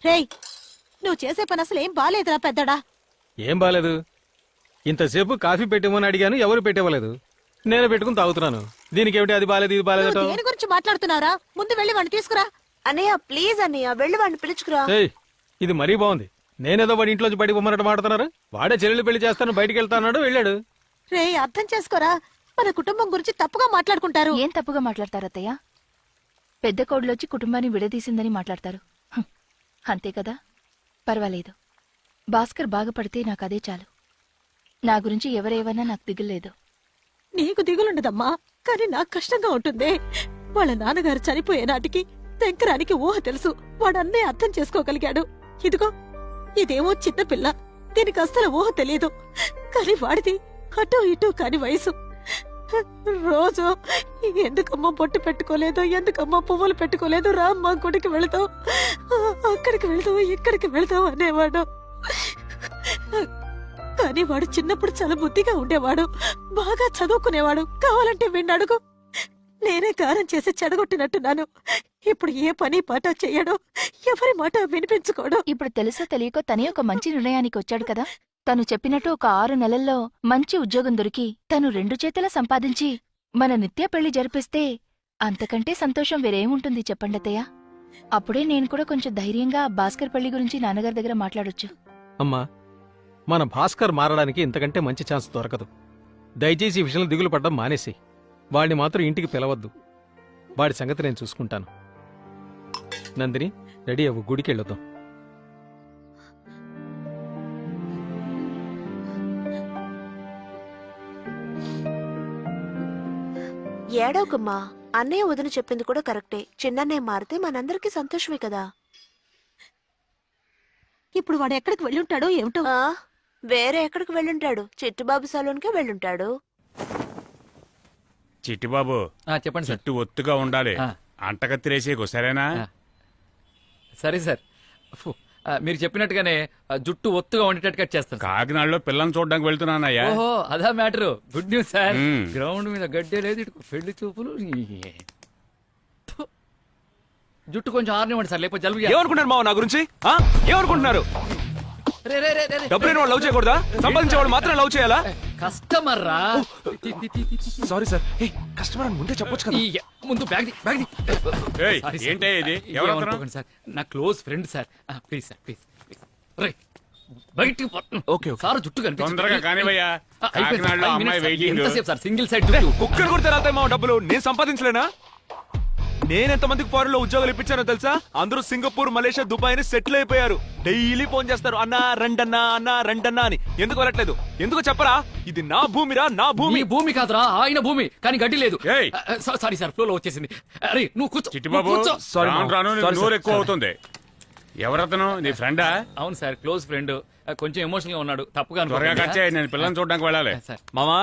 రేయ్, నువ్వు చేసే పని అసలు ఏం బాలేదురా పెద్దడా. ఏం బాలేదు. ఇంతసేపు కాఫీ పెట్టిమని అడిగాను, ఎవరు పెట్టివ్వలేదు. నేను పెట్టుకుని తాగుతున్నాను. దీనికి ఏమిటి అది బాలేదు ఇది బాలేదు? నువ్వు దేని గురించి మాట్లాడుతున్నారా? ముందు వెళ్ళి వాడిని తీసుకురా. అన్నయ్య ప్లీజ్ అన్నయ్య వెళ్ళి వాడిని పిలుచుకురా. ఏయ్, ఇది మరీ బాగుంది. నేనేదో వాడి ఇంట్లోంచి బయటకు పొమ్మన్నట్టు మాడుతున్నారు. వాడే చెల్లెలు పెళ్లి చేస్తాను బయటికి వెళ్తాన్నాడు, వెళ్ళాడు. రేయ్, అర్థం చేసుకోరా. మన కుటుంబం గురించి తప్పుగా మాట్లాడుకుంటారు. ఏం తప్పుగా మాట్లాడతారు అత్తయ్య? పెద్ద కోడలొచ్చి కుటుంబాన్ని విడదీసిందని మాట్లాడతారు. అంతే కదా, పర్వాలేదు. భాస్కర్ బాగుపడితే నాకు అదే చాలు. నా గురించి ఎవరేవన్నా నాకు దిగులేదు. నీకు దిగులుండదమ్మా, కానీ నాకు కష్టంగా ఉంటుంది. వాళ్ళ నాన్నగారు చనిపోయే నాటికి శంకరానికి ఊహ తెలుసు. వాడన్నే అర్థం చేసుకోగలిగాడు. ఇదిగో ఇదేమో చిన్న పిల్ల, దీనికి అస్సలు ఊహ తెలియదు. కానీ వాడిది అటూ ఇటూ కాని వయసు. రోజు ఎందుకమ్మా బొట్టు పెట్టుకోలేదు, ఎందుకమ్మా పువ్వులు పెట్టుకోలేదు, రామ్మా గుడికి వెళతావు, అక్కడికి వెళతావు, ఇక్కడికి వెళతావు అనేవాడు. కానీ వాడు చిన్నప్పుడు చాలా బుద్ధిగా ఉండేవాడు, బాగా చదువుకునేవాడు. కావాలంటే వీణ్ణి అడుగు. నేనే గారం చేసి చెడగొట్టినట్టున్నాను. ఇప్పుడు ఏ పని పాట చెయ్యడు, ఎవరి మాట వినిపించుకోడు. ఇప్పుడు తెలుసో తెలియకో తనే ఒక మంచి నిర్ణయానికి వచ్చాడు కదా. తను చెప్పినట్టు ఒక 6 నెలల్లో మంచి ఉద్యోగం దొరికి తను 2 చేతులా సంపాదించి మన నిత్య పెళ్లి జరిపిస్తే అంతకంటే సంతోషం వేరేముంటుంది చెప్పండతయ్య. అప్పుడే నేను కూడా కొంచెం ధైర్యంగా భాస్కర్ పెళ్లి గురించి నాన్నగారి దగ్గర మాట్లాడొచ్చు. అమ్మా, మన భాస్కర్ మారడానికి ఇంతకంటే మంచి ఛాన్స్ దొరకదు. దయచేసి ఈ విషయంలో దిగులు పడ్డం మానేసి వాడిని మాత్రం ఇంటికి పిలవద్దు. వాడి సంగతి నేను చూసుకుంటాను. నందిని, రెడీ అవ్వు, గుడికి వెళ్ళొద్దాం. ఏడవకమ్మా, అన్నయ్య వదిన చెప్పింది కూడా కరెక్టే. చిన్నన్నయ్య మారితే మనందరికీ సంతోషమే కదా. ఇప్పుడు వాడు ఎక్కడికి వెళ్ళుంటాడో ఏమిటో. వేరే ఎక్కడికి వెళ్ళుంటాడు? చిట్టుబాబు సలూన్కే వెళ్ళుంటాడు. చిట్టిబాబు, చెప్పండి సార్. చుట్టూ ఒత్తుగా ఉండాలి. అంటకత్తిరేసేకు సరేనా? సరే సార్. మీరు చెప్పినట్టుగానే జుట్టు ఒత్తుగా ఉండేటట్టు కట్ చేస్తాను. కాకినాడలో పిల్లని చూడడానికి వెళ్తున్నానయ్యా. ఓహో, అదా మ్యాటర్. Good news sir. మ్మ్. గ్రౌండ్ మీద గడ్డే లేదు, ఇటు పెళ్లి చూపులు. జుట్టు కొంచెం ఆరనివ్వండి సార్, లేకపోతే జలుబు. ఏమనుకుంటున్నారు మావ నా గురించి? ఏమనుకుంటున్నారు? డబ్బులు లవ్ చేయకూడదా? సంపాదించేవాడు మాత్రం లవ్ చేయాలా? కస్టమర్ రా. Sorry sir. కస్టమర్ అని ముందే చెప్పొచ్చు కదా. ముందు బ్యాగ్ బ్యాగ్ ఏయ్, ఏంటే ఇది? ఎవరు సార్? నా close friend sir. Please sir, please. బయటికి ఓకే సార్, జుట్టు తొందరగా కానివయ్యా. కాకినాడలో అమ్మాయి వెయిటింగ్. సార్ సింగిల్ సైడ్ జుట్టు. కుక్కర్ కొడితే రాతాయి మావ డబ్బులు. నేను సంపాదించలేనా? నేనెంత మందికి ఫారెన్ లో ఉద్యోగాలు ఇప్పించానో తెలుసా? అందరూ సింగపూర్, మలేషియా, దుబాయ్ అని సెటిల్ అయిపోయారు. డైలీ ఫోన్ చేస్తారు, అన్నా రండన్నా, అన్నా రండన్నా అని. ఎందుకు వెళ్ళట్లేదు? ఎందుకు చెప్పరా? ఇది నా భూమిరా, నా భూమి. భూమి కాదురా, ఆయన భూమి. కానీ గడ్డి లేదు. ఏయ్, సారీ సార్, ఫ్లో వచ్చేసింది. అరే నువ్వు కూర్చో. చిట్టిబాబు, Sorry, రాను రాను Sorry, నోరు sir. ఎక్కువ అవుతుంది. ఎవరతను? నీ ఫ్రెండా? అవును సార్, క్లోజ్ ఫ్రెండ్. కొంచెం ఎమోషనల్ గా ఉన్నాడు. తప్పుగా త్వరగా కట్ చేయి, నేను పిల్లని చూడడానికి వెళ్ళాలి. సార్. మామా,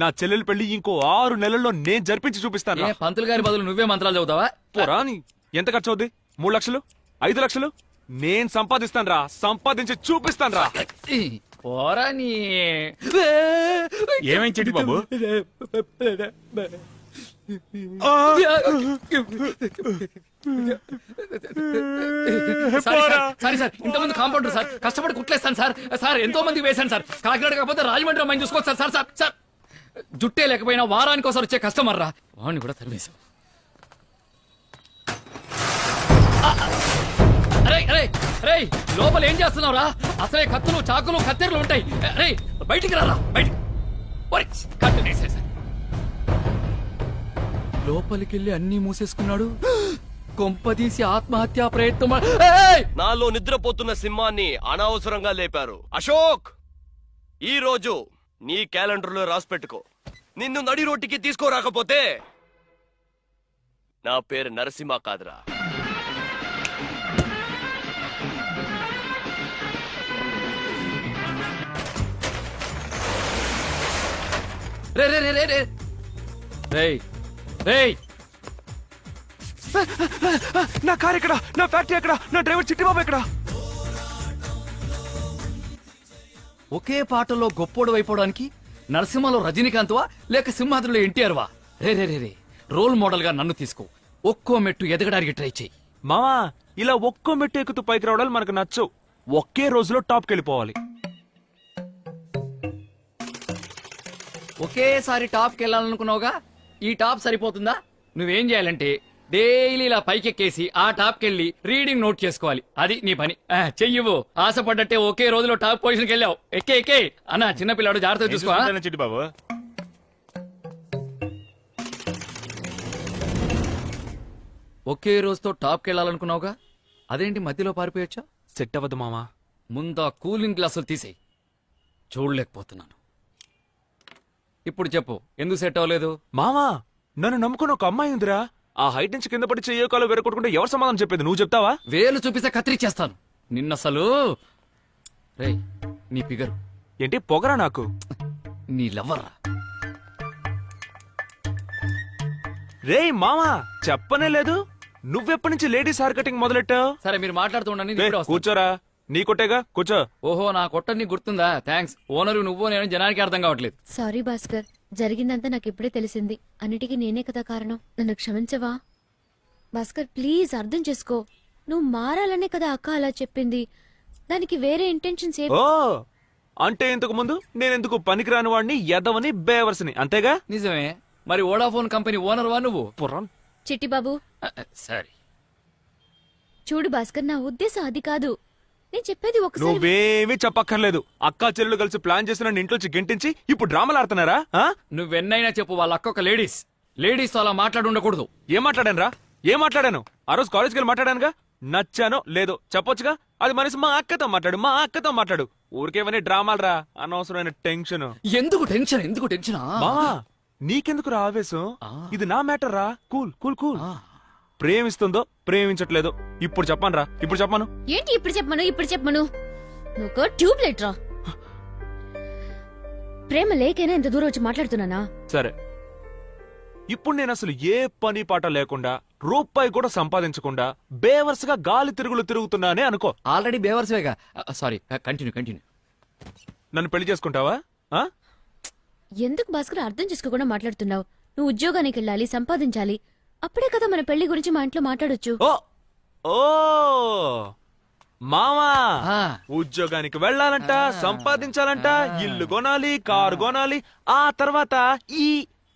నా చెల్లెలు పెళ్లి ఇంకో 6 నెలల్లో నేను జరిపించి చూపిస్తాను. పంతులు గారి బదులు నువ్వే మంత్రాలు చదువుతావా? పోరా నీ. ఎంత ఖర్చు అవుద్ది? 3 లక్షలు, 5 లక్షలు? నేను సంపాదిస్తాను రా, సంపాదించి చూపిస్తాను రా. పోరా నీ. ఏమేం చిట్టిబాబు? సారీ సార్, ఇంతమంది కాంపౌండర్ సార్, కష్టపడి కుట్లేస్తాను సార్. సార్ ఎంతో మంది వేశాను సార్. కాకినాడ కాకపోతే రాజమండ్రి అమ్మాయిని చూసుకోవచ్చు సార్. సార్ సార్ సార్, జుట్టే లేకపోయినా వారానికి ఒకసారి వచ్చే కస్టమర్ రా. వాడిని కూడా తరిమేశాం. అరే అరే అరే, లోపల ఏం చేస్తున్నావు రా? అసలే కత్తులు, చాకులు, కత్తెరలు ఉంటాయి. అరే బయటికి రారా, బయటికి. లోపలికెళ్ళి అన్ని మూసేసుకున్నాడు. కొంపదీసి ఆత్మహత్యా ప్రయత్నం. నాలో నిద్రపోతున్న సింహాన్ని అనవసరంగా లేపారు. అశోక్, ఈ రోజు నీ క్యాలెండర్లో రాసి పెట్టుకో. నిన్ను నడి రోడ్డుకి తీసుకోరాకపోతే నా పేరు నరసింహ కాదురా. రే రే రే రే రే రేయ్ రేయ్, నా కార్ ఎక్కడ? నా ఫ్యాక్టరీ ఎక్కడ? నా డ్రైవర్ చిట్టిబాబు ఎక్కడ? ఒకే పాటలో గొప్పోడు అయిపోవడానికి నరసింహలో రజనీకాంత్వా లేక సింహాద్రిలో ఎన్టీఆర్ వా? రే రే రే రే, రోల్ మోడల్ గా నన్ను తీసుకో. ఒక్కో మెట్టు ఎదగడానికి ట్రై చేయి. మావా ఇలా ఒక్కో మెట్టు ఎక్కుతూ పైకి రావడాలు మనకు నచ్చవు. ఒకే రోజులో టాప్కి వెళ్ళిపోవాలి. ఒకేసారి టాప్కి వెళ్ళాలనుకున్నావుగా, ఈ టాప్ సరిపోతుందా? నువ్వేం చేయాలంటే డైలీ ఇలా పైకెక్కేసి ఆ టాప్కి వెళ్ళి రీడింగ్ నోట్ చేసుకోవాలి. అది నీ పని. చెయ్యవు. ఆశపడ్డట్టే ఒకే రోజులో టాప్ పొజిషన్కి వెళ్ళావు. ఎక్కే ఎక్కే అన్న, చిన్నపిల్లాడు జాగ్రత్తగా చూసుకో. చిట్టి బాబు ఒకే రోజుతో టాప్కి వెళ్ళాలనుకున్నావుగా, అదేంటి మధ్యలో పారిపోయొచ్చా? సెట్ అవ్వదు మావా. ముందా కూలింగ్ గ్లాసులు తీసేయి. చూడలేకపోతున్నాను. ఇప్పుడు చెప్పు, ఎందుకు సెట్ అవ్వలేదు? మావా నన్ను నమ్ముకుని ఒక అమ్మాయి ఉందిరా. ఆ హైట్ నుంచి కింద పడి చెయ్యో కాలు వెరకొట్టుకుంటే ఎవరు సమాధానం చెప్పేది? నువ్వు చెప్తావా? వేలు చూపిస్తే కత్తిరిచ్చేస్తాను నిన్నసలు. రేయ్, నీ ఫిగరు ఏంటి పొగరా నాకు? నీ లవ్వరా? రేయ్ మావా చెప్పనే లేదు. నువ్వెప్పటి నుంచి లేడీస్ హెయిర్ కటింగ్ మొదలెట్టావు? సరే, మీరు మాట్లాడుతూ ఉండండి, నేను రే, ఇప్పుడే వస్తాను. కూర్చోరా. నీ కొట్టేగా, కూర్చో. ఓహో, నా కొట్ట నీకు గుర్తుందా? థ్యాంక్స్. ఓనరు నువ్వు నేను జనానికి అర్థం కావట్లేదు. సారీ భాస్కర్, జరిగిందంతా నాకు ఇప్పుడే తెలిసింది. అన్నిటికీ నేనే కదా కారణం. నన్ను క్షమించవా భాస్కర్? ప్లీజ్ అర్థం చేసుకో. నువ్వు మారాలనే కదా అక్క అలా చెప్పింది. దానికి వేరే ఇంటెన్షన్స్ ఏ. ఓ అంటే ఇంతకు ముందు నేనెందుకు పనికిరాని వాడిని, ఎదవని, బేవర్స్ని, అంతేగా? నిజమే. మరి వోడాఫోన్ కంపెనీ ఓనర్ వా నువ్వు? పుర్రం. చిట్టి బాబు సరే, చూడు భాస్కర్, నా ఉద్దేశం అది కాదు. నేను చెప్పేది ఒకసారి. నువ్వేమీ చెప్పక్కర్లేదు. అక్కా చెల్లెలు కలిసి ప్లాన్ చేసి నన్ను ఇంట్లోంచి గెంటించి ఇప్పుడు డ్రామాలు ఆడుతున్నారా? నువ్వెన్నైనా చెప్పు, వాళ్ళ అక్క ఒక లేడీస్. లేడీస్ తో అలా మాట్లాడి ఉండకూడదు. ఏం మాట్లాడాను రా? ఏం మాట్లాడాను? ఆ రోజు కాలేజ్కి వెళ్ళి మాట్లాడానుగా. నచ్చానో లేదో చెప్పొచ్చుగా. అది మనిషి మా అక్కతో మాట్లాడు, మా అక్కతో మాట్లాడు. ఊరికేమని డ్రామాలు రా, అనవసరమైన టెన్షన్. ఎందుకు టెన్షన్? ఎందుకు టెన్షన్? మావా నీకెందుకు రా ఆవేశం? ఇది నా మ్యాటర్ రా. Cool cool cool. ప్రేమిస్తుందో ప్రేమించట్లేదో ఇప్పుడు చెప్పను రా. ఇప్పుడు చెప్పను. ఏంటి ఇప్పుడు చెప్పమను? ఇప్పుడు చెప్పమను. నువ్వు ట్యూబ్ లైట్ రా. ప్రేమ లేకైనా ఇంత దూరం వచ్చి మాట్లాడుతున్నానా? సరే, ఇప్పుడు నేను అసలు ఏ పని పాట లేకుండా, రూపాయి కూడా సంపాదించకుండా బేవర్స్ గా గాలి తిరుగులు తిరుగుతున్నానే అనుకో. ఆల్రెడీ బేవర్స్వేగా. Sorry, continue. నన్ను పెళ్లి చేసుకుంటావా? ఎందుకు భాస్కర్ అర్థం చేసుకోకుండా మాట్లాడుతున్నావు? నువ్వు ఉద్యోగానికి వెళ్ళాలి, సంపాదించాలి. అప్పుడే కదా మన పెళ్లి గురించి మా ఇంట్లో మాట్లాడొచ్చు. ఓ ఓ మావా ఆ. ఉద్యోగానికి వెళ్ళాలంట, సంపాదించాలంట, ఇల్లు కొనాలి, కారు కొనాలి, ఆ తర్వాత ఈ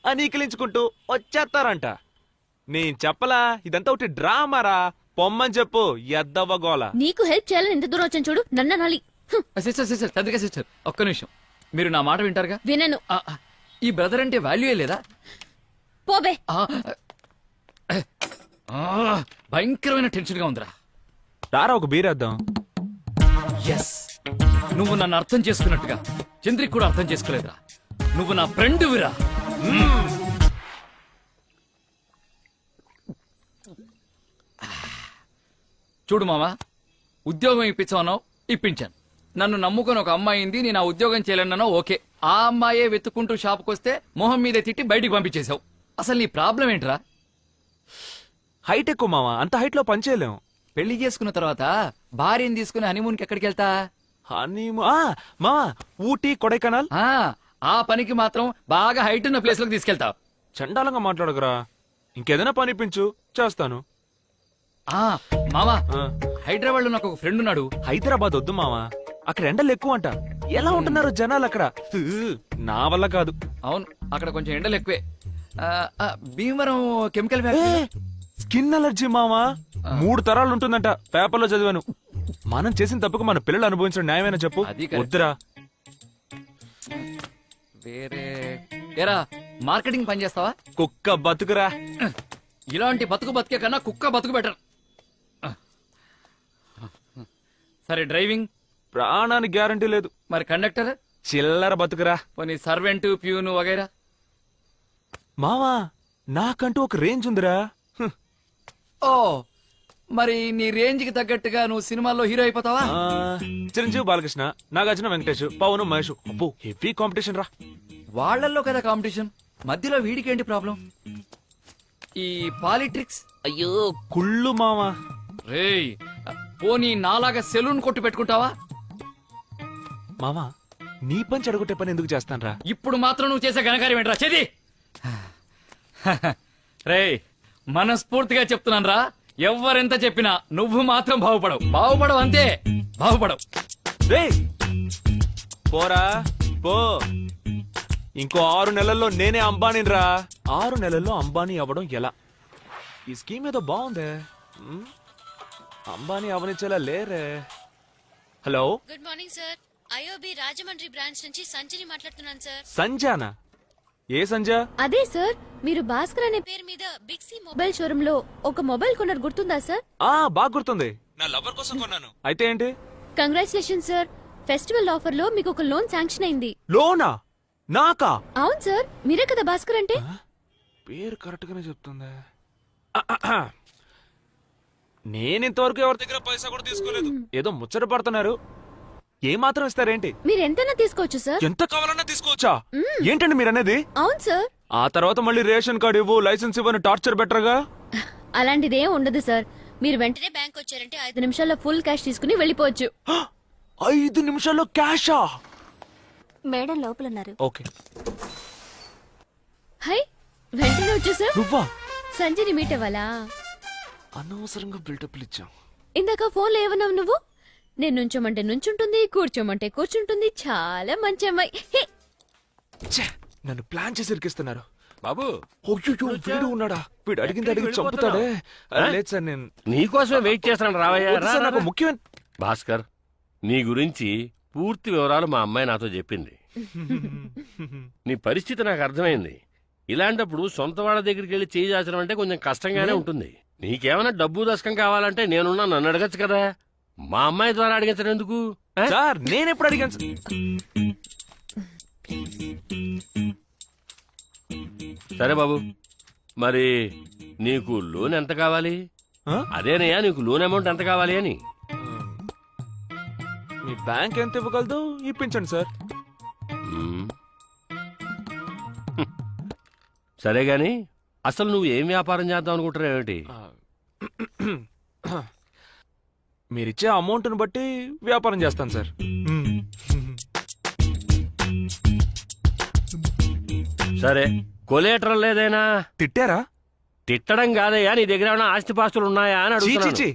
అనీకిలించుకుంటూ వచ్చేస్తారంట. నేను చెప్పలా, ఇదంతా ఒకటి డ్రామారా. పొమ్మని చెప్పు, ఎద్దవ్వ గోల. నీకు హెల్ప్ చేయాలని ఎంత దూరం వచ్చాను చూడు. నన్ను అనాలి. సిస్టర్, తండ్రిగా సిస్టర్, ఒక్క నిమిషం. మీరు నా మాట వింటారుగా? వినను. ఈ బ్రదర్ అంటే వాల్యూయే లేదా? పోబే. భయంకరమైన టెన్షన్ గా ఉందిరా. రారా ఒక బీరేద్దాం. ఎస్, నువ్వు నన్ను అర్థం చేసుకున్నట్టుగా చంద్రికి కూడా అర్థం చేసుకోలేదురా. నువ్వు నా ఫ్రెండ్ విరా. చూడు మామా, ఉద్యోగం ఇప్పించావు, ఇప్పించాను. నన్ను నమ్ముకొని ఒక అమ్మాయి ఉంది, నేను ఆ ఉద్యోగం చేయలేనో ఓకే. ఆ అమ్మాయే వెతుక్కుంటూ షాప్కి వస్తే మొహం మీదే తిట్టి బయటికి పంపించేశావు. అసలు నీ ప్రాబ్లం ఏంట్రా? హైట్ ఎక్కువ మావా, అంత హైట్ లో పనిచేయలేం. పెళ్లి చేసుకున్న తర్వాత భార్యని తీసుకుని హనీమూన్కి ఎక్కడికి వెళ్తా? మావా ఊటీ, కొడైకెనాల్. ఆ పనికి మాత్రం బాగా హైట్ ఉన్న ప్లేస్ లోకి తీసుకెళ్తావు. చండాలంగా మాట్లాడకురా. ఇంకేదైనా పని ఇప్పించు, చేస్తాను. మామా, ఆ, హైదరాబాద్ లో నాకు ఒక ఫ్రెండ్ ఉన్నాడు. హైదరాబాద్ వద్దు మావా, అక్కడ ఎండలు ఎక్కువ అంట. ఎలా ఉంటున్నారు జనాలు అక్కడ? నా వల్ల కాదు. అవును, అక్కడ కొంచెం ఎండలు ఎక్కువే. Bhimavaram chemical factory. Skin allergy మావా, 3 తరాలు ఉంటుందంట. పేపర్లో చదివాను. మనం చేసిన తప్పుకు మన పిల్లలు అనుభవించడం న్యాయమైనా చెప్పు? అది కరెక్ట్. వద్దురా. వేరే ఏరా, మార్కెటింగ్ పని చేస్తావా? కుక్క బతుకురా. ఇలాంటి బతుకు బతికే కన్నా కుక్క బతుకు బెటర్. సరే, డ్రైవింగ్? ప్రాణానికి గ్యారంటీ లేదు. మరి కండక్టర్? చిల్లర బతుకురా. పోనీ సర్వెంట్, ప్యూను వగైరా? మావా నాకంటూ ఒక రేంజ్ ఉందిరా. ఓ, మరి నీ రేంజ్ కి తగ్గట్టుగా నువ్వు సినిమాల్లో హీరో అయిపోతావా? చిరంజీవి, బాలకృష్ణ, నాగార్జున, వెంకటేష్, పవన్, మహేష్. అబ్బో హెవీ కాంపిటీషన్ రా. వాళ్లల్లో కదా కాంపిటీషన్, మధ్యలో వీడికేంటి ప్రాబ్లం? ఈ పాలిట్రిక్స్? అయ్యో కుళ్ళు మావా. రేయ్, పోనీ నాలాగా సెలూన్ కొట్టు పెట్టుకుంటావా? మావా నీ పని చెడగొట్టే పని ఎందుకు చేస్తానరా? ఇప్పుడు మాత్రం నువ్వు చేసే ఘనకార్యం ఏంట్రా? చేది రేయ్, మనస్ఫూర్తిగా చెప్తున్నాను రా, ఎవ్వరెంత చెప్పినా నువ్వు మాత్రం బాగుపడవు అంతే, బాగుపడవు. రేయ్ పోరా పో. ఇంకో 6 నెలల్లో నేనే అంబానీని రా. 6 నెలల్లో అంబానీ అవ్వడం ఎలా? ఈ స్కీమ్ ఏదో బాగుందే. అంబానీ అవనిచ్చేలా లేరే. Hello good morning sir. IOB Rajahmundry branch నుంచి సంజని మాట్లాడుతున్నాను సార్. సంజానా? ఏ సంజా? అదే సార్, మీరు భాస్కర్ అనే పేరు మీద బిగ్ సి మొబైల్ షోరూమ్ లో ఒక మొబైల్ కొన్నారు, గుర్తుందా సార్? బాగా గుర్తుంది. నా లవర్ కోసం కొన్నాను. అయితే ఏంటి? కంగ్రాచులేషన్ సార్, ఫెస్టివల్ ఆఫర్ లో మీకు ఒక లోన్ శాంక్షన్ అయింది. లోనా? నాకా? అవును సార్, మీరే కదా భాస్కర్ అంటే. పేరు కరెక్ట్ గానే చెప్తుందా? నేను ఇంతవరకు ఎవరి దగ్గర పైసా కూడా తీసుకోలేదు. ఏదో ముచ్చట పడుతున్నారు. ఏ మాత్రం ఇస్తారేంటి? మీరు ఎంతైనా తీసుకోవచ్చు సార్. ఎంత కావాలన్నా తీసుకోవచ్చా? ఏంటండి మీరు అనేది? అవును సార్. ఆ తర్వాత మళ్ళీ రేషన్ కార్డు ఇవ్వు, లైసెన్స్ ఇవ్వని టార్చర్ బెటర్గా. అలాంటిది ఏం ఉండదు సార్. మీరు వెంటనే బ్యాంక్ వచ్చారంటే 5 నిమిషాల్లో ఫుల్ క్యాష్ తీసుకుని వెళ్ళిపోవచ్చు. 5 నిమిషాల్లో క్యాషా? మేడం లోపలున్నారు. ఓకే. హై, వెంటనే వచ్చేసా. నువ్వా? సంజని మీట్ అవ్వాలా? అనవసరంగా బిల్డప్లు ఇచ్చాం. ఇందాక ఫోన్లో ఏమన్నావు నువ్వు? నేను నుంచోమంటే నుంచుంటుంది, కూర్చోమంటే కూర్చుంటుంది. చాలా మంచి అమ్మాయి. హే, ఛే, నన్ను ప్లాన్ చేసి ఇరికిస్తున్నారు. బాబు అయ్యో, వీడు ఉన్నాడా? వీడు అడిగింది అడిగి చంపుతాడే. లేదు సార్, నేను నీకోసమే వెయిట్ చేస్తాను. రావయ్యా. వద్దు సార్, నాకు ముఖ్యమైన భాస్కర్, నీ గురించి పూర్తి వివరాలు మా అమ్మాయి నాతో చెప్పింది. నీ పరిస్థితి నాకు అర్థమైంది. ఇలాంటప్పుడు సొంత వాళ్ళ దగ్గరికి వెళ్ళి చేయి చాచడం అంటే కొంచెం కష్టంగానే ఉంటుంది. నీకేమైనా డబ్బు దశకం కావాలంటే నేనున్నా, నన్ను అడగచ్చు కదా. మా అమ్మాయి ద్వారా అడిగించడం ఎందుకు? సార్, నేను ఎప్పుడు అడిగాను సార్? సరే బాబు, మరి నీకు లోన్ ఎంత కావాలి? అదేనయ్యా, నీకు లోన్ అమౌంట్ ఎంత కావాలి అని. మీ బ్యాంక్ ఎంత ఇవ్వగలదు ఇప్పించండి సార్. సరే గాని అసలు నువ్వు ఏం వ్యాపారం చేద్దాం అనుకుంటున్నావు ఏమిటి? మీరిచ్చే అమౌంట్ని బట్టి వ్యాపారం చేస్తాను సార్. సరే, కొలేటరల్ లేదైనా? తిట్టారా? తిట్టడం కాదయ్యా, నీ దగ్గర ఏమైనా ఆస్తిపాస్తులు ఉన్నాయా అని చీ, చీ, అడుగుతున్నాను. చీ.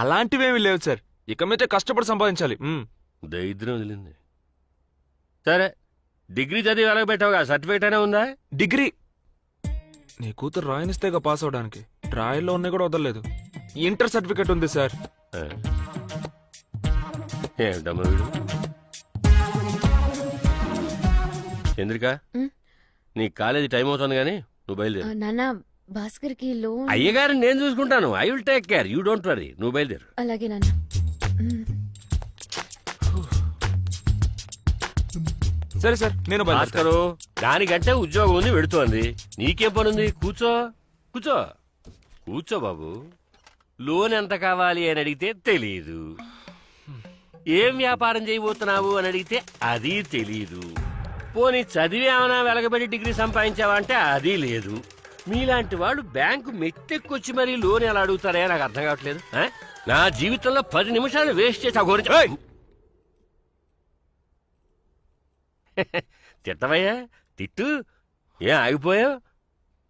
అలాంటివేమీ లేవు సార్. ఇక మీదే కష్టపడి సంపాదించాలి. దరిద్రం వదిలింది. సరే, డిగ్రీ చదివి వెలగబెట్టావుగా, సర్టిఫికేట్ అయినా ఉందా? డిగ్రీ నీ కూతురు రాయనిస్తేగా పాస్ అవడానికి. ట్రాయల్లో ఉన్నాయి కూడా వదలలేదు. ఇంటర్ సర్టిఫికెట్ ఉంది సార్. ఏమిటమ్మా వీడు? చంద్రిక, నీ కాలేజీ టైం అవుతుంది గానీ నువ్వు బయలుదేరు. నాన్న, భాస్కర్ కి లోన్. అయ్యగారిని నేను చూసుకుంటాను. I will take care, you don't worry. నువ్వు బయలుదేరు. అలాగే నాన్న. సరే సార్, నేను బయలుదేరుతాను. భాస్కరు, దానికంటే ఉద్యోగం ఉంది, వెడుతోంది. నీకేం పనుంది? కూర్చో కూర్చో కూర్చో బాబు. లోన్ ఎంత కావాలి అని అడిగితే తెలీదు. ఏం వ్యాపారం చేయబోతున్నావు అని అడిగితే అది తెలీదు. పోనీ చదివి ఏమైనా వెలగబెట్టి డిగ్రీ సంపాదించావా అంటే అది లేదు. మీలాంటి వాళ్ళు బ్యాంకు మెట్టెక్కొచ్చి మరీ లోన్ ఎలా అడుగుతారే నాకు అర్థం కావట్లేదు. నా జీవితంలో 10 నిమిషాలు వేస్ట్ చేసి ఆ గురించి తిట్టవయ్యా, తిట్టు. ఏం ఆగిపోయావు?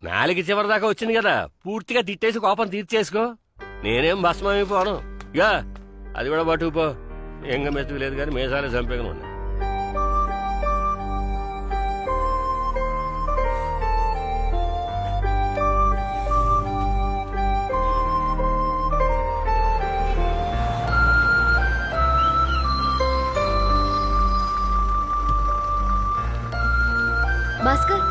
4 చివరి దాకా వచ్చింది కదా, పూర్తిగా తిట్టేసి కోపం తీర్చేసుకో. నేనేం భస్మైపోను. ఇక అది కూడా పట్టుకుపో. ఎంగ మెతుకు లేదు కానీ మేసాలే చంపేగా ఉన్నా. Bhaskar,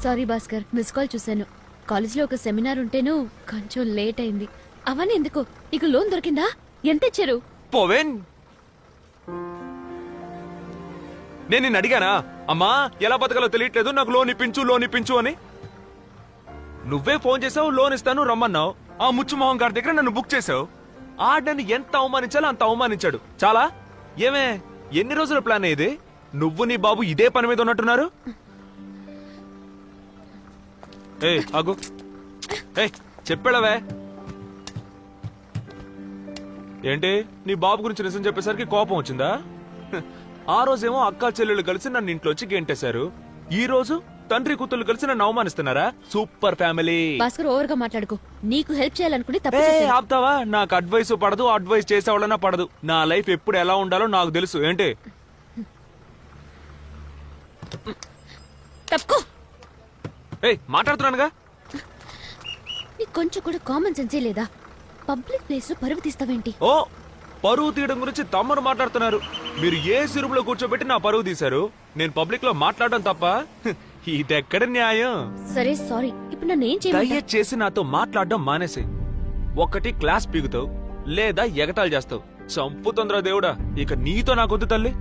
sorry Bhaskar, miss call చూశాను. కాలేజీలో ఒక సెమినార్ ఉంటేను కొంచెం లేట్ అయింది. అవన్నీ ఎందుకు, నీకు లోన్ దొరికిందా? ఎంత ఇచ్చారు? పోవేన్, నేను నిన్ను అడిగానా అమ్మా ఎలా బతకాలో తెలియట్లేదు, నాకు లోన్ ఇప్పించు అని? నువ్వే ఫోన్ చేసావు, లోన్ ఇస్తాను రమ్మన్నావు. ఆ ముచ్చుమోహన్ గారి దగ్గర నన్ను బుక్ చేసావు. నన్ను ఎంత అవమానించాలో అంత అవమానించాడు. చాలా. ఏమే, ఎన్ని రోజుల ప్లాన్ ఇది? నువ్వు నీ బాబు ఇదే పని మీద ఉన్నట్టున్నారు. ఆగు. చెప్పాడవే ఏంటి? నీ బాబు గురించి నిజం చెప్పేసరికి కోపం వచ్చిందా? ఆ రోజేమో అక్కా చెల్లెళ్ళు కలిసి నన్ను ఇంట్లోంచి గెంటేశారు. ఈ రోజు తండ్రి కూతురు కలిసి నన్ను అవమానిస్తున్నారా? Super family. భాస్కర్ ఓవర్ గా మాట్లాడుకో. నీకు హెల్ప్ చేయాలనుకుని తప్పు ఏ చేశాను. ఆపుతావా? నాకు అడ్వైస్ పడదు, అడ్వైస్ చేసేవాళ్ళన్నా పడదు. నా లైఫ్ ఎప్పుడు ఎలా ఉండాలో నాకు తెలుసు. ఏంటి తప్పుకో. ఏయ్ మాట్లాడుతున్నానుగా. నీకు కొంచెం కూడా కామన్ సెన్సే లేదా? పబ్లిక్ ప్లేస్ లో పరువు తీస్తావేంటి? ఓ పరువు తీయడం గురించి తమ్ముడు మాట్లాడుతున్నారు. మీరు ఏ సిరుపులో కూర్చోబెట్టి నా పరువు తీశారు? నేను పబ్లిక్ లో మాట్లాడడం తప్ప ఇదెక్కడ న్యాయం? సరే సారీ. ఇప్పుడు నన్ను ఏం చేయమంటావ్? దయచేసి నాతో మాట్లాడడం మానేసి. ఒకటి క్లాస్ పీగుతావు లేదా ఎగతాళి చేస్తావు. చంపుతుందిరా దేవుడా. ఇక నీతో నాకొద్దు తల్లి.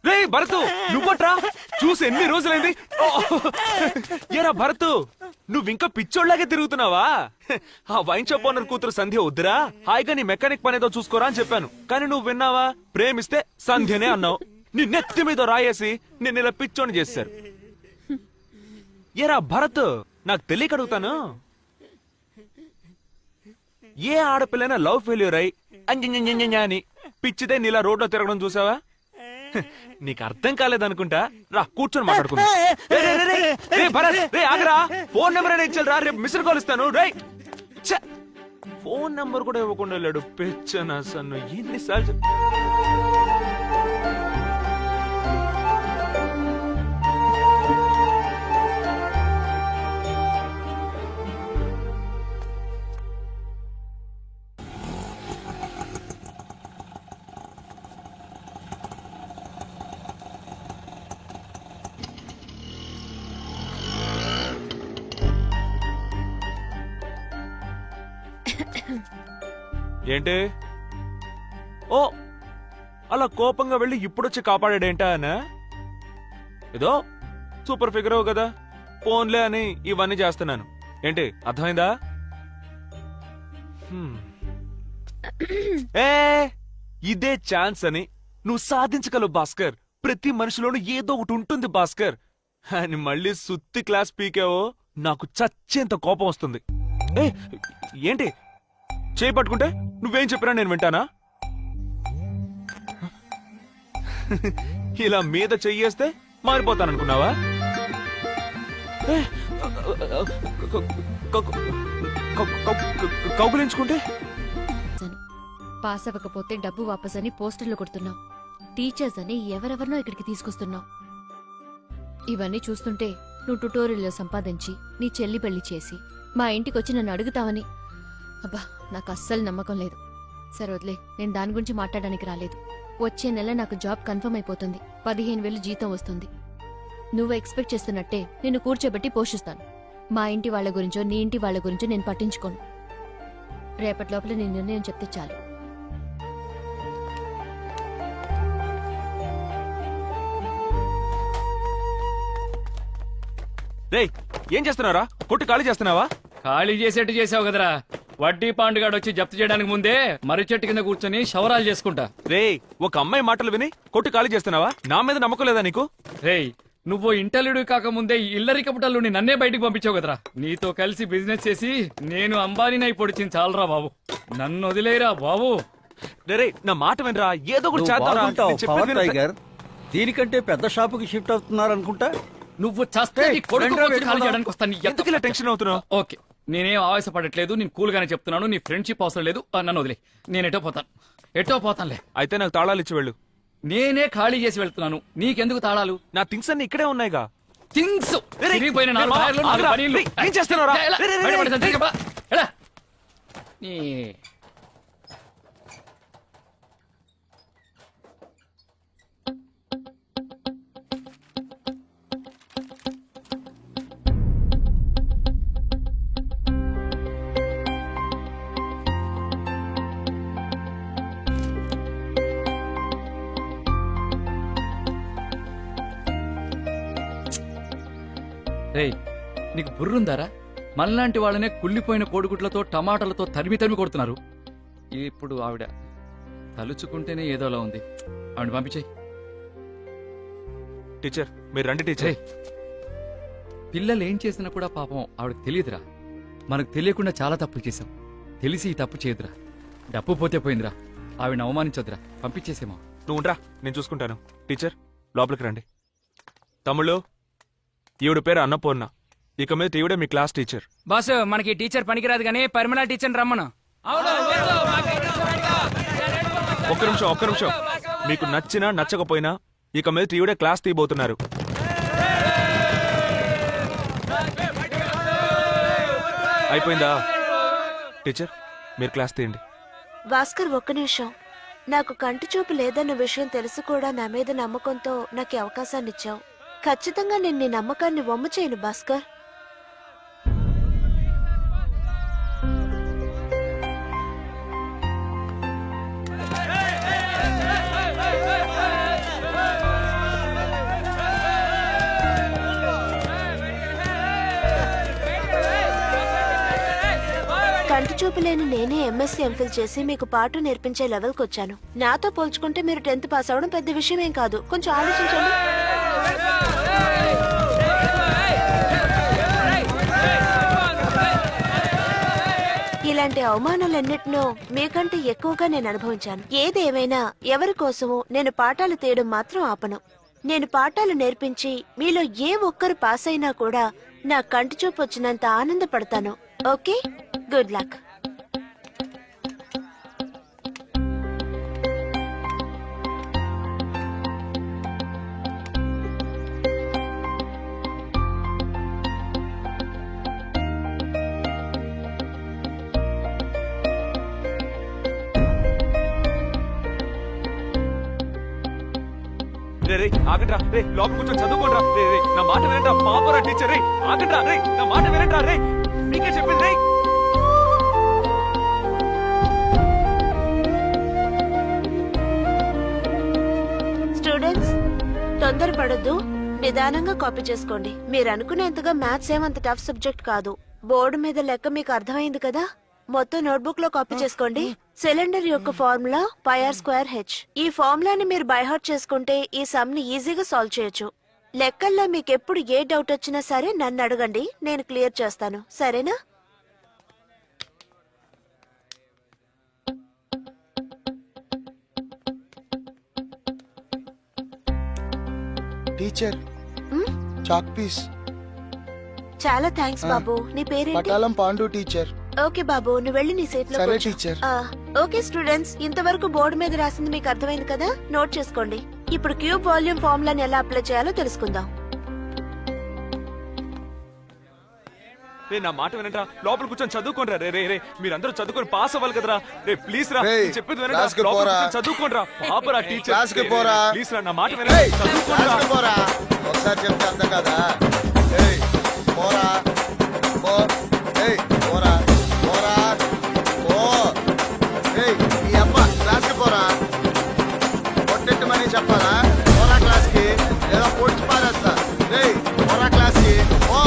రే భరతు, నువ్వట్రా? చూసి ఎన్ని రోజులైంది? ఓ! ఏరా భరతు, నువ్వింకా పిచ్చోళ్లాగే తిరుగుతున్నావా? ఆ వైన్ షాప్ ఓనర్ కూతురు సంధ్య వద్దురా, హాయిగా నీ మెకానిక్ పనేదో చూసుకోరా అని చెప్పాను. కానీ నువ్వు విన్నావా? ప్రేమిస్తే సంధ్యనే అన్నావు. నీ నెత్తి మీద రాయేసి నిన్ను ఇలా పిచ్చోని చేశారు. ఏరా భరత్, నాకు తెలియక అడుగుతాను, ఏ ఆడపిల్లైనా లవ్ ఫెయిల్యూర్ అయి అంజంజంజంజంజ అని పిచ్చిదే నీలా రోడ్లో తిరగడం చూసావా? నీకు అర్థం కాలేదనుకుంటా. రా కూర్చొని మాట్లాడుకుందాం. రే, రే, రే, రే, భరత్, రే, ఆగరా. ఫోన్ నెంబర్ అయినా ఇచ్చారు రా, రేపు మిస్డ్ కాల్ ఇస్తాను. రై ఫోన్ నెంబర్ కూడా ఇవ్వకుండా వెళ్ళాడు. పెచ్చనా సన్ను ఎన్నిసార్లు ఏంటి? ఓ అలా కోపంగా వెళ్ళి ఇప్పుడొచ్చి కాపాడాడేంటా అనా? ఏదో సూపర్ ఫిగర్ అవు కదా, ఫోన్లే అని ఇవన్నీ చేస్తున్నాను. ఏంటి అర్థమైందా? ఏ ఇదే ఛాన్స్ అని నువ్వు సాధించగలవు భాస్కర్. ప్రతి మనిషిలోనూ ఏదో ఒకటి ఉంటుంది భాస్కర్ అని మళ్ళీ సుత్తి క్లాస్ పీకావో నాకు చచ్చేంత కోపం వస్తుంది. ఏ ఏంటి చేయి పట్టుకుంటే నువ్వేం చెప్పినా నేను వింటానా? ఇలా మీద చెయ్యేస్తే మారిపోతాననుకున్నావా? కౌగులించుకుంటే పాస్ అవ్వకపోతే డబ్బు వాపస్ అని పోస్టర్లు కొడుతున్నావు. టీచర్స్ అని ఎవరెవరినో ఇక్కడికి తీసుకొస్తున్నావు. ఇవన్నీ చూస్తుంటే నువ్వు ట్యుటోరియల్లో సంపాదించి నీ చెల్లి పెళ్లి చేసి మా ఇంటికి వచ్చి నన్ను అడుగుతావని అబ్బా నాకు అస్సలు నమ్మకం లేదు. సరే వదిలే, నేను దాని గురించి మాట్లాడడానికి రాలేదు. వచ్చే నెల నాకు జాబ్ కన్ఫర్మ్ అయిపోతుంది. 15,000 జీతం వస్తుంది. నువ్వు ఎక్స్పెక్ట్ చేస్తున్నట్టే నిన్ను కూర్చోబెట్టి పోషిస్తాను. మా ఇంటి వాళ్ళ గురించో నీ ఇంటి వాళ్ళ గురించో నేను పట్టించుకోను. రేపటి లోపల నీ నిర్ణయం చెప్తే చాలు. రేయ్ ఏం చేస్తున్నారా? కొట్టు ఖాళీ చేస్తున్నావా? ఖాళీ చేసేట్టు చేసావు కదరా. వడ్డీ పాండుగాడు వచ్చి జప్తు చేయడానికి ముందే మర్రి చెట్టు కింద కూర్చొని శవరాలు చేసుకుంటా. రేయ్ ఒక అమ్మాయి మాటలు విని కొట్టు ఖాళీ చేస్తున్నావా? నా మీద నమ్మకం లేదా నీకు? రేయ్ నువ్వు ఇంటర్వ్యూ కాకముందే ఇల్లరిక పుట్టలుని నన్నే బయటికి పంపించావు కదరా. నీతో కలిసి బిజినెస్ చేసి నేను అంబానీనై పొడిచింది చాలరా బాబు. నన్ను వదిలేరా బాబు. రే నా మాట వినరా, ఏదో ఒకటి చేద్దాంరా. నేను చెప్పేది విను. టైగర్ దీనికంటే పెద్ద షాపుకి షిఫ్ట్ అవుతున్నారు అనుకుంటా. నువ్వు చస్తే నీ కొడుకు వెంట్రా వచ్చి ఖాళీ వెళ్ళిపోదాం. చేయడానికి వస్తాను నీ ఎందుకు ఇలా టెన్షన్ అవుతున్నావు? ఓకే నేనేం ఆవేశపడట్లేదు, నేను కూల్ గానే చెప్తున్నాను. నీ ఫ్రెండ్షిప్ అవసరం లేదు, నన్ను వదిలే. నేను ఎటో పోతానులే. అయితే నాకు తాళాలు ఇచ్చి వెళ్ళు. నేనే ఖాళీ చేసి వెళ్తున్నాను, నీకెందుకు తాళాలు? నా థింగ్స్ అన్ని ఇక్కడే ఉన్నాయిగా. థింగ్స్ రేయ్, తిరిగిపోయిన నాలుగు రేయ్, టైర్లు, నాలుగు ఆగ్రా. పనీళ్ళు. రేయ్, ఏం చేస్తున్నావురా? ఎలా? రేయ్, రేయ్, బయటపడేసాను, రేయ్. తిరిగిపో. ఎలా? నీ- రేయ్ నీకు బుర్రుందారా? మనలాంటి వాళ్ళనే కుళ్ళిపోయిన కోడిగుడ్లతో టమాటాలతో తరిమి కొడుతున్నారు. ఇప్పుడు ఆవిడ తలుచుకుంటేనే ఏదోలా ఉంది. ఆవిడ పంపించేయి. టీచర్ మీరు రండి టీచర్. పిల్లలు ఏం చేసినా కూడా పాపం ఆవిడకి తెలియదురా. మనకు తెలియకుండా చాలా తప్పులు చేశాం, తెలిసి ఈ తప్పు చేయదురా. డప్పు పోతే పోయిందిరా, ఆవిడ అవమానించొద్దురా. పంపించేసేమో. నువ్వు ఉండరా, నేను చూసుకుంటాను. టీచర్ లోపలికి రండి. తమ్ముళ్ళు, ఈవిడ పేరు అన్నపూర్ణ. ఇక మీద ఈవిడే మీ క్లాస్ టీచర్. బాస్ మనకి టీచర్ పనికిరాదు కానీ పరిమళ టీచర్ రమ్మను. ఒక్క నిమిషం. మీకు నచ్చినా నచ్చకపోయినా ఇక మీద ఈవిడే క్లాస్ తీయబోతున్నారు. అయిపోయిందా? టీచర్ మీరు క్లాస్ తీయండి. భాస్కర్ ఒక్క నిమిషం. నాకు కంటి చూపు లేదన్న విషయం తెలిసి కూడా నా మీద నమ్మకంతో నాకు ఈ అవకాశాన్ని ఇచ్చావు. ఖచ్చితంగా నేను నీ నమ్మకాన్ని వమ్ము చేయను భాస్కర్. కంటి చూపు లేని నేనే ఎంఎస్సీ ఎంఫిల్ చేసి మీకు పాఠం నేర్పించే లెవెల్కి వచ్చాను. నాతో పోల్చుకుంటే మీరు 10th పాస్ అవడం పెద్ద విషయమేం కాదు. కొంచెం ఆలోచించండి. ఇలాంటి అవమానాలన్నిటినో మీకంటే ఎక్కువగా నేను అనుభవించాను. ఏదేమైనా ఎవరి కోసమో నేను పాఠాలు తీయడం మాత్రం ఆపను. నేను పాఠాలు నేర్పించి మీలో ఏ ఒక్కరు పాస్ అయినా కూడా నా కంటి చూపు వచ్చినంత ఆనందపడతాను. Okay, good luck. రే ఆగండ్రా. రే లోపల కూర్చొని చదువుకోండిరా. రే నా మాట వినండి. పాపరా టీచర్. రే ఆగండ్రా. రే నా మాట వినండి. రే మీకే చెప్పింది. రే స్టూడెంట్స్ తొందరపడొద్దు, నిదానంగా కాపీ చేసుకోండి. మీరు అనుకునేంతగా మ్యాథ్స్ ఏమంత టఫ్ సబ్జెక్ట్ కాదు. బోర్డు మీద లెక్క మీకు అర్థమైంది కదా. మొత్తం నోట్బుక్ లో కాపీ చేసుకోండి. సిలిండర్ యొక్క ఫార్ములా πr²h. ఈ ఫార్ములాని మీరు బైహార్ట్ చేసుకుంటే ఈ సమ్ ని ఈజీగా సాల్వ్ చేయొచ్చు. లెక్కల్లో మీకు ఎప్పుడు ఏ డౌట్ వచ్చినా సరే నన్ను అడగండి, నేను క్లియర్ చేస్తాను. సరేనా? టీచర్ మ్? Chalk piece. చాలా థ్యాంక్స్ బాబు. నీ పేరేంటి? పటాలం పాండు టీచర్. ఓకే బాబు, నువ్వు వెళ్ళి నీ సీట్ లో సరే కూర్చో. టీచర్. ఓకే స్టూడెంట్స్, ఇంతవరకు బోర్డు మీద రాసింది మీకు అర్థమైంది కదా. నోట్ చేసుకోండి. ఇప్పుడు క్యూబ్ వాల్యూమ్ ఫార్ములాని ఎలా అప్లై చేయాలో తెలుసుకుందాం. రే నా మాట వినండి. లోపల కూర్చొని చదువుకోండి. రే రే రే మీరందరూ చదువుకొని పాస్ అవ్వాలి కదరా. రే ప్లీజ్ రా, రేయ్, నేను చెప్పేది వినండి. క్లాస్కి లోపల పోరా. కూర్చొని చదువుకోండి. పాపరా టీచర్. క్లాస్కి పోరా. ప్లీజ్ రా, నా మాట వినండి. చదువుకోండి. క్లాస్కి పోరా. ఒకసారి చెప్తే అర్థం కదా. ఏయ్ పోరా. పో. ఏయ్ పోరా. పోరా. పో. ఏయ్ ఈ అమ్మ క్లాస్కి పోరా. కొట్టెట్టమని చెప్పాలా? పోరా క్లాస్కి. లేదా పొడిచి పారేస్తా. ఏయ్ పోరా క్లాస్కి. పో.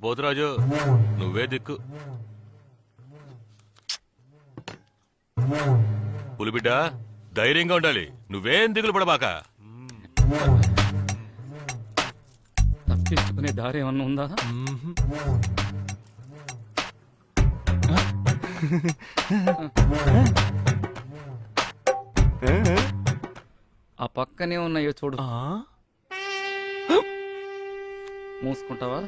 పోతురాజు నువ్వే దిక్కు. పులిబిడ్డ ధైర్యంగా ఉండాలి, నువ్వేం దిగులు పడబాక. తప్పించుకునే దారి ఏమన్నా ఉందా? ఆ పక్కనే ఉన్నాయో చూడు. మూసుకుంటావా?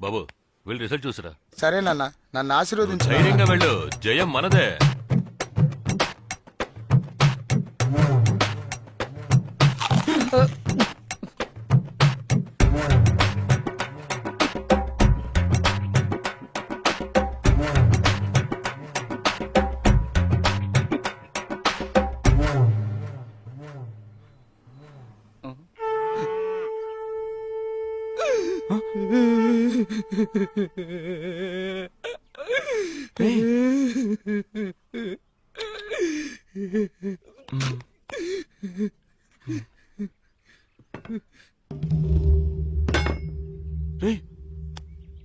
బాబు వెళ్ళి రిజల్ట్ చూసిరా. సరేనన్నా, నన్ను ఆశీర్వదించు. ధైర్యంగా వెళ్ళు, జయం మనదే.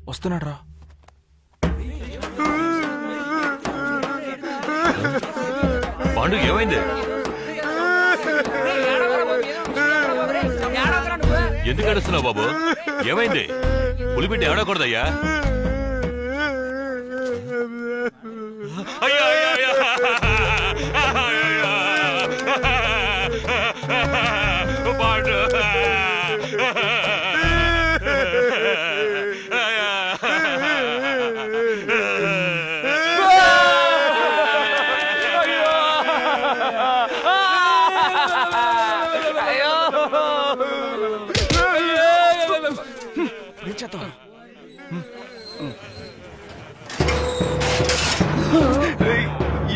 వస్తున్నాడు రా. పాండు ఏమైంది? ఎందుకు అడుస్తున్నావు బాబు? ఏమైంది? పులిబిడ్డ ఏడకూడదయ్యా. అయ్యో అయ్యో అయ్యో. పాండు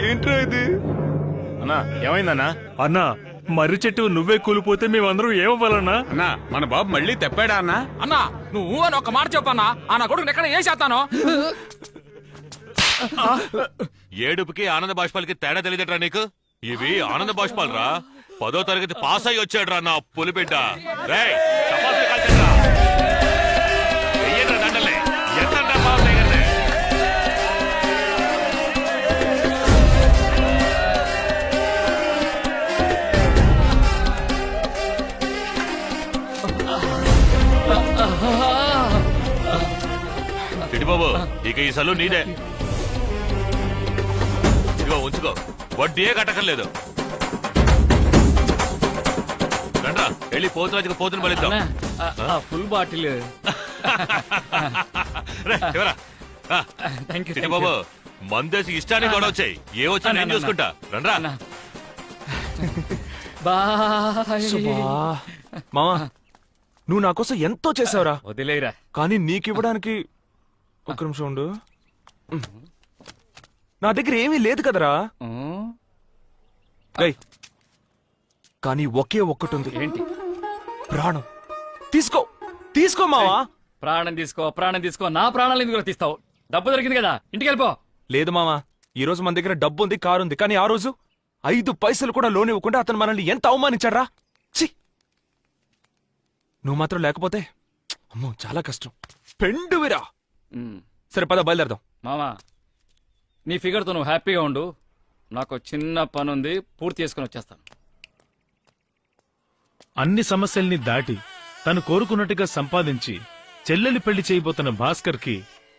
ఏంట్రా ఇది? అన్నా ఏమైందన్నా? అన్నా మర్రి చెట్టు నువ్వే కూలిపోతే మేమందరం ఏమవ్వాలన్నా? అన్నా మన బాబు మళ్ళీ తెప్పాడా అన్నా? అన్నా నువ్వు అని ఒక మాట చెప్పన్నా, ఆ నా కొడుకు ఎక్కడ ఏం చేస్తాను? ఏడుపుకి ఆనంద బాష్పాలకి తేడా తెలియదట్రా నీకు? ఇవి ఆనంద బాష్పాలు రా. 10వ తరగతి పాస్ అయ్యి వచ్చాడు రా నా పులిబిడ్డ. రేయ్, చపాతీలు కాల్చండ్రా. వెయ్యండ్రా దండల్ని. ఎంతండ్రా బాబు దగ్గరనే. బాబు ఇక ఈ సలు నీదే. ఇదిగో ఉంచుకో, వడ్డీయే కట్టకలేదు. రండ్రా వెళ్ళి పోతురాజుకు పోతుని బలిద్దాం. Full bottle. బాబు మందేసి ఇష్టానికి కూడా వచ్చాయి. ఏ వచ్చా నేను చూసుకుంటా. రండ్రా. మామా నువ్వు నా కోసం ఎంతో చేసావురా. వదిలేరా. కానీ నీకివ్వడానికి ఒక నిమిషం ఉండు. నా దగ్గర ఏమీ లేదు కదరా. కానీ ఒకే ఒక్కటి ఉంది. ఏంటి? ప్రాణం. తీసుకో తీసుకో మావా. ప్రాణం తీసుకో, ప్రాణం తీసుకో. నా ప్రాణాలు ఎందుకు తీస్తావు? డబ్బు దొరికింది కదా, ఇంటికి వెళ్ళిపో. లేదు మామా, ఈ రోజు మన దగ్గర డబ్బు ఉంది, కారు ఉంది. కానీ ఆ రోజు 5 పైసలు కూడా లోన్ ఇవ్వకుండా అతను మనల్ని ఎంత అవమానించాడ్రా. ఛీ, నువ్వు మాత్రం లేకపోతే అమ్మో చాలా కష్టం. పెండువిరా. సరే పద బయలుదేరదాం. మామా నీ ఫిగర్తో నువ్వు హ్యాపీగా ఉండు. నాకు చిన్న పని ఉంది, పూర్తి చేసుకుని వచ్చేస్తాను. అన్ని సమస్యల్ని దాటి తను కోరుకున్నట్టుగా సంపాదించి చెల్లెలి పెళ్లి చేయబోతున్న భాస్కర్ కి